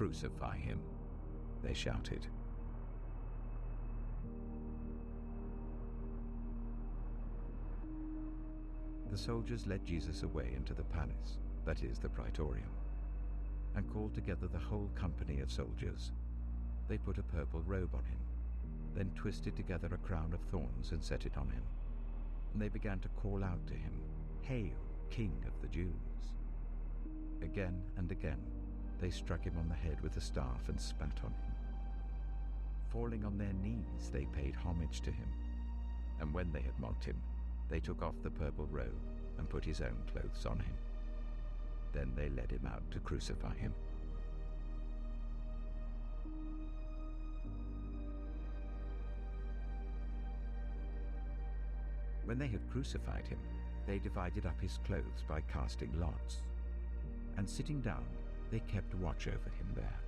"Crucify him," they shouted. The soldiers led Jesus away into the palace, that is, the praetorium, and called together the whole company of soldiers. They put a purple robe on him, then twisted together a crown of thorns and set it on him. And they began to call out to him, "Hail, King of the Jews!" Again and again, they struck him on the head with a staff and spat on him. Falling on their knees, they paid homage to him. And when they had mocked him, they took off the purple robe and put his own clothes on him. Then they led him out to crucify him. When they had crucified him, they divided up his clothes by casting lots. And sitting down, they kept watch over him there.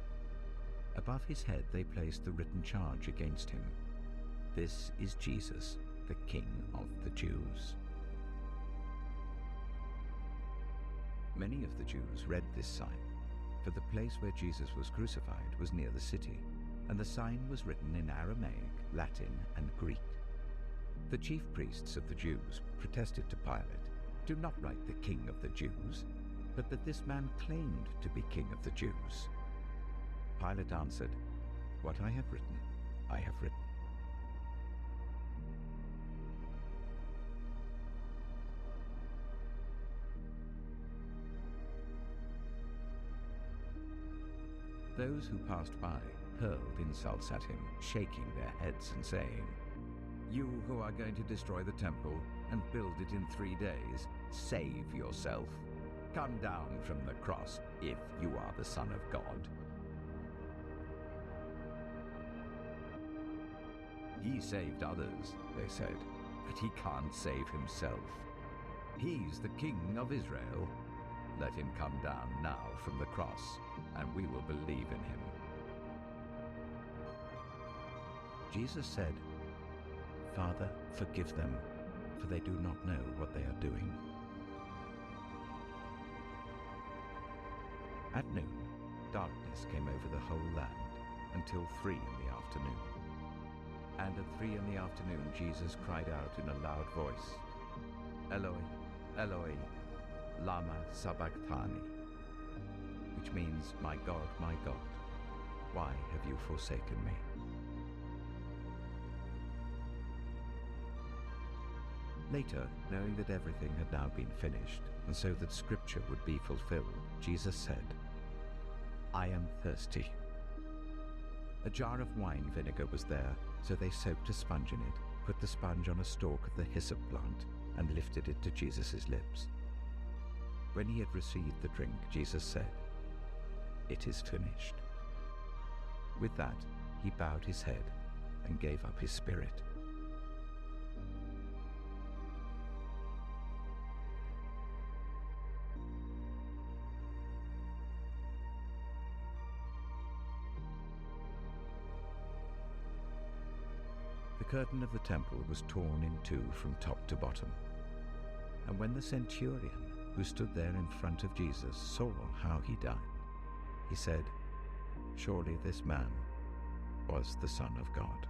Above his head they placed the written charge against him: "This is Jesus, the King of the Jews." Many of the Jews read this sign, for the place where Jesus was crucified was near the city, and the sign was written in Aramaic, Latin, and Greek. The chief priests of the Jews protested to Pilate, "Do not write the King of the Jews, but that this man claimed to be King of the Jews." Pilate answered, "What I have written, I have written." Those who passed by hurled insults at him, shaking their heads and saying, "You who are going to destroy the temple and build it in 3 days, save yourself. Come down from the cross if you are the Son of God." "He saved others," they said, "but he can't save himself. He's the King of Israel. Let him come down now from the cross, and we will believe in him." Jesus said, "Father, forgive them, for they do not know what they are doing." At noon, darkness came over the whole land until 3 in the afternoon. And at 3 in the afternoon, Jesus cried out in a loud voice, "Eloi, Eloi, lama sabachthani," which means, my God, why have you forsaken me?" Later, knowing that everything had now been finished, and so that Scripture would be fulfilled, Jesus said, "I am thirsty." A jar of wine vinegar was there, so they soaked a sponge in it, put the sponge on a stalk of the hyssop plant, and lifted it to Jesus' lips. When he had received the drink, Jesus said, "It is finished." With that, he bowed his head and gave up his spirit. The curtain of the temple was torn in two from top to bottom. And when the centurion, who stood there in front of Jesus, saw how he died, he said, "Surely this man was the Son of God."